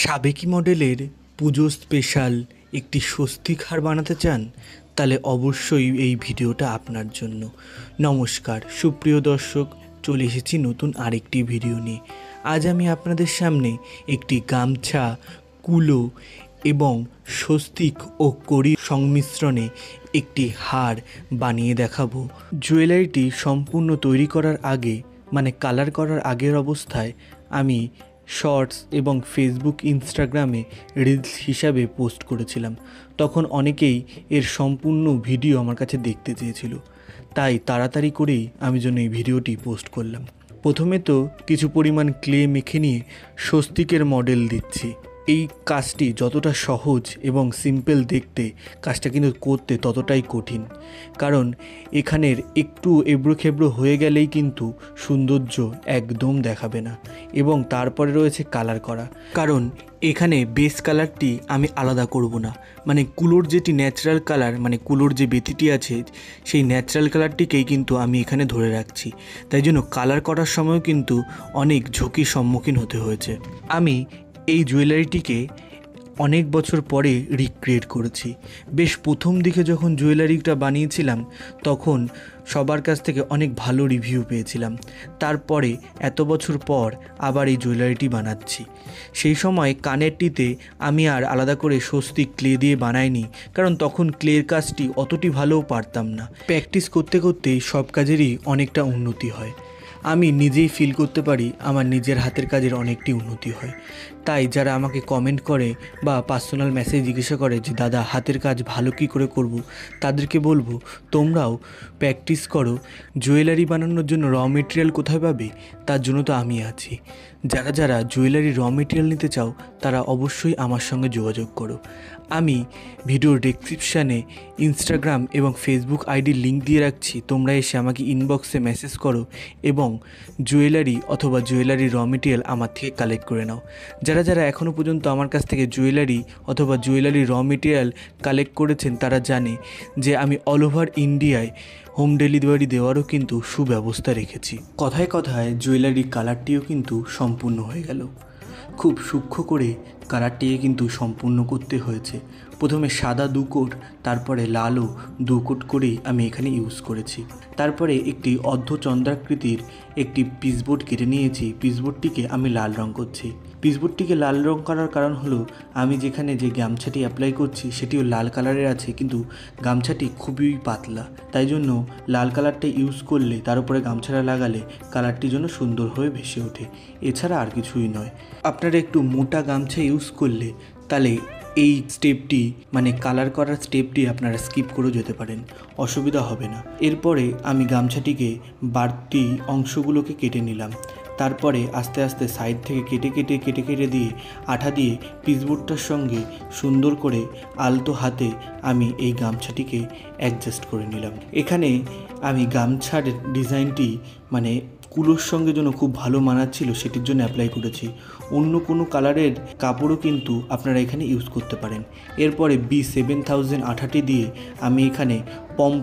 সাবেকি মডেলের পুজো স্পেশাল একটি স্বস্তিক হার বানাতে চান? তাহলে অবশ্যই এই ভিডিওটা আপনার জন্য। নমস্কার সুপ্রিয় দর্শক, চলে এসেছি নতুন আরেকটি ভিডিও নিয়ে। আজ আমি আপনাদের সামনে একটি গামছা, কুলো এবং স্বস্তিক ও কড়ির সংমিশ্রণে একটি হার বানিয়ে দেখাবো। জুয়েলারিটি সম্পূর্ণ তৈরি করার আগে, মানে কালার করার আগের অবস্থায় আমি শর্টস এবং ফেসবুক, ইনস্টাগ্রামে রিলস হিসাবে পোস্ট করেছিলাম। তখন অনেকেই এর সম্পূর্ণ ভিডিও আমার কাছে দেখতে চেয়েছিল, তাই তাড়াতাড়ি করেই আমি জন্য এই ভিডিওটি পোস্ট করলাম। প্রথমে তো কিছু পরিমাণ ক্লে মেখে নিয়ে স্বস্তিকের মডেল দিচ্ছি। এই কাজটি যতটা সহজ এবং সিম্পল দেখতে, কাজটা কিন্তু করতে ততটাই কঠিন, কারণ এখানের একটু এবড়োখেবড়ো হয়ে গেলেই কিন্তু সৌন্দর্য একদম দেখাবে না। এবং তারপরে রয়েছে কালার করা, কারণ এখানে বেস কালারটি আমি আলাদা করব না, মানে কুলোর যেটি ন্যাচারাল কালার, মানে কুলোর যে বেতিটি আছে সেই ন্যাচারাল কালারটিকেই কিন্তু আমি এখানে ধরে রাখছি। তাই জন্য কালার করার সময়ও কিন্তু অনেক ঝুঁকির সম্মুখীন হতে হয়েছে। আমি এই জুয়েলারিটিকে অনেক বছর পরে রিক্রিয়েট করেছি। বেশ প্রথম দিকে যখন জুয়েলারিটা বানিয়েছিলাম তখন সবার কাছ থেকে অনেক ভালো রিভিউ পেয়েছিলাম। তারপরে এত বছর পর আবার এই জুয়েলারিটি বানাচ্ছি। সেই সময় কানেরটিতে আমি আর আলাদা করে স্বস্তিক ক্লে দিয়ে বানাইনি, কারণ তখন ক্লের কাজটি অতটি ভালোও পারতাম না। প্র্যাকটিস করতে করতেই সব কাজেরই অনেকটা উন্নতি হয়। আমি নিজেই ফিল করতে পারি আমার নিজের হাতের কাজের অনেকটি উন্নতি হয়। তাই যারা আমাকে কমেন্ট করে বা পার্সোনাল মেসেজ জিজ্ঞাসা করে যে দাদা হাতের কাজ ভালো কী করে করব, তাদেরকে বলবো তোমরাও প্র্যাকটিস করো। জুয়েলারি বানানোর জন্য র মেটেরিয়াল কোথায় পাবে? তার জন্য তো আমি আছি। যারা যারা জুয়েলারি র মেটেরিয়াল নিতে চাও তারা অবশ্যই আমার সঙ্গে যোগাযোগ করো। আমি ভিডিওর ডেসক্রিপশানে ইনস্টাগ্রাম এবং ফেসবুক আইডির লিঙ্ক দিয়ে রাখছি, তোমরা এসে আমাকে ইনবক্সে মেসেজ করো এবং জুয়েলারি অথবা জুয়েলারি র মেটেরিয়াল আমার থেকে কালেক্ট করে নাও। যারা যারা এখনও পর্যন্ত আমার কাছ থেকে জুয়েলারি অথবা জুয়েলারি র মেটেরিয়াল কালেক্ট করেছেন তারা জানে যে আমি অল ওভার ইন্ডিয়ায় হোম ডেলিভারি দেওয়ারও কিন্তু সুব্যবস্থা রেখেছি। কথায় কথায় জুয়েলারি কালারটিও কিন্তু সম্পূর্ণ হয়ে গেল। খুব সূক্ষ্ম করে কালারটিকে কিন্তু সম্পূর্ণ করতে হয়েছে। প্রথমে সাদা 2 কোট, তারপরে লালও 2 কোট করেই আমি এখানে ইউজ করেছি। তারপরে একটি অর্ধচন্দ্রাকৃতির একটি পিসবোর্ড কেটে নিয়েছি। পিসবোর্ডটিকে আমি লাল রং করছি। পিসবোর্ডটিকে লাল রং করার কারণ হলো আমি যেখানে যে গামছাটি অ্যাপ্লাই করছি সেটিও লাল কালারের আছে, কিন্তু গামছাটি খুবই পাতলা। তাই জন্য লাল কালারটা ইউজ করলে তার উপরে গামছাটা লাগালে কালারটি যেন সুন্দর হয়ে ভেসে ওঠে, এছাড়া আর কিছুই নয়। আপনারা একটু মোটা গামছা ইউজ করলে তাহলে এই স্টেপটি, মানে কালার করার স্টেপটি আপনারা স্কিপ করে যেতে পারেন, অসুবিধা হবে না। এরপরে আমি গামছাটিকে বাড়তি অংশগুলোকে কেটে নিলাম। তারপরে আস্তে আস্তে সাইড থেকে কেটে দিয়ে আঠা দিয়ে পিসবোর্ডটার সঙ্গে সুন্দর করে আলতো হাতে আমি এই গামছাটিকে অ্যাডজাস্ট করে নিলাম। এখানে আমি গামছার ডিজাইনটি মানে কুলোর সঙ্গে যেন খুব ভালো মানাচ্ছিল সেটির জন্য অ্যাপ্লাই করেছি। অন্য কোনো কালারের কাপড়ও কিন্তু আপনারা এখানে ইউজ করতে পারেন। এরপরে B7000 আঠাটি দিয়ে আমি এখানে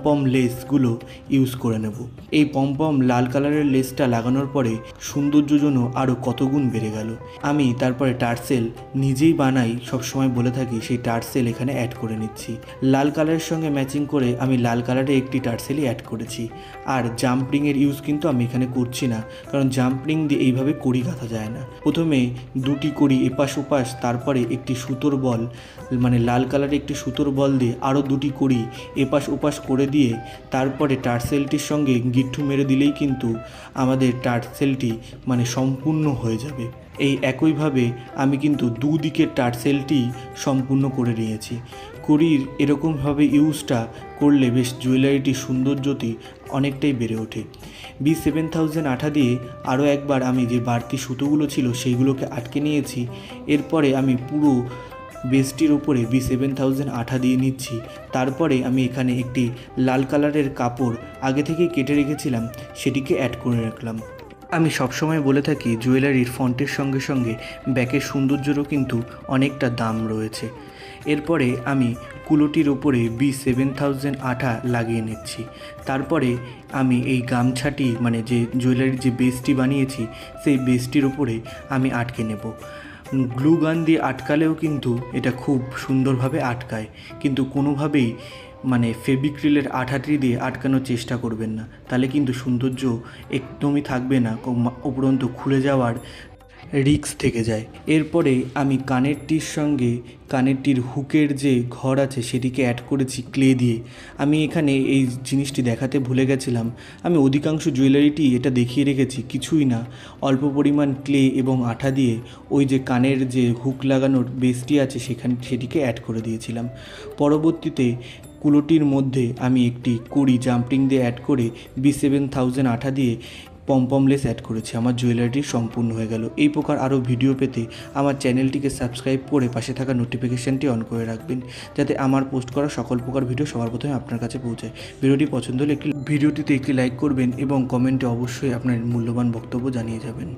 পম লেসগুলো ইউজ করে নেব। এই পম লাল কালারের লেসটা লাগানোর পরে সৌন্দর্য যেন আরও কত গুণ বেড়ে গেল। আমি তারপরে টার্সেল নিজেই বানাই, সবসময় বলে থাকি, সেই টার্সেল এখানে অ্যাড করে নিচ্ছি। লাল কালারের সঙ্গে ম্যাচিং করে আমি লাল কালারে একটি টার্সেলই অ্যাড করেছি। আর জাম্পরিংয়ের ইউজ কিন্তু আমি এখানে করছি না, কারণ জাম্পরিং দিয়ে এইভাবে কড়ি গাঁথা যায় না। প্রথমে 2টি কড়ি এপাশ ওপাশ, তারপরে একটি সুতোর বল, মানে লাল কালারে একটি সুতোর বল দিয়ে আরও 2টি কড়ি এপাশ ওপাশ করে দিয়ে তারপরে টার্সেলটির সঙ্গে গিট্টু মেরে দিলেই কিন্তু আমাদের টার্সেলটি মানে সম্পূর্ণ হয়ে যাবে। এই একইভাবে আমি কিন্তু দুদিকের টার্সেলটি সম্পূর্ণ করে নিয়েছি। কড়ির এরকমভাবে ইউজটা করলে বেশ জুয়েলারিটির সৌন্দর্যটি অনেকটাই বেড়ে ওঠে। B7000 আঠা দিয়ে আরও একবার আমি যে বাড়তি সুতোগুলো ছিল সেইগুলোকে আটকে নিয়েছি। এরপরে আমি পুরো বেসটির ওপরে B7000 আঠা দিয়ে নিচ্ছি। তারপরে আমি এখানে একটি লাল কালারের কাপড় আগে থেকেই কেটে রেখেছিলাম, সেটিকে অ্যাড করে রাখলাম। আমি সবসময় বলে থাকি জুয়েলারির ফন্টের সঙ্গে সঙ্গে ব্যাকের সৌন্দর্যেরও কিন্তু অনেকটা দাম রয়েছে। এরপরে আমি কুলোটির ওপরে B7000 আঠা লাগিয়ে নিচ্ছি। তারপরে আমি এই গামছাটি, মানে যে জুয়েলারির যে বেসটি বানিয়েছি সেই বেসটির ওপরে আমি আটকে নেব। গ্লু গান দিয়ে আটকালেও কিন্তু এটা খুব সুন্দরভাবে আটকায়, কিন্তু কোনোভাবেই মানে ফেভিক্রিলের আঠাটি দিয়ে আটকানোর চেষ্টা করবেন না, তাহলে কিন্তু সৌন্দর্য একদমই থাকবে না, উপরন্তু খুলে যাওয়ার রিস্ক থেকে যায়। এরপরে আমি কানেরটির সঙ্গে কানেরটির হুকের যে ঘর আছে সেটিকে অ্যাড করেছি ক্লে দিয়ে। আমি এখানে এই জিনিসটি দেখাতে ভুলে গেছিলাম, আমি অধিকাংশ জুয়েলারিটি এটা দেখিয়ে রেখেছি, কিছুই না, অল্প পরিমাণ ক্লে এবং আঠা দিয়ে ওই যে কানের যে হুক লাগানোর বেসটি আছে সেটিকে অ্যাড করে দিয়েছিলাম। পরবর্তীতে কুলোটির মধ্যে আমি একটি কুড়ি জাম্পিং দিয়ে অ্যাড করে B7000 আঠা দিয়ে পমপমলেস অ্যাড করেছি। আমার জুয়েলারিটি সম্পূর্ণ হয়ে গেল। এই প্রকার আরও ভিডিও পেতে আমার চ্যানেলটিকে সাবস্ক্রাইব করে পাশে থাকা নোটিফিকেশানটি অন করে রাখবেন, যাতে আমার পোস্ট করা সকল প্রকার ভিডিও সবার প্রথমে আপনার কাছে পৌঁছায়। ভিডিওটি পছন্দ হলে ভিডিওটিতে একটি লাইক করবেন এবং কমেন্টে অবশ্যই আপনার মূল্যবান বক্তব্য জানিয়ে যাবেন।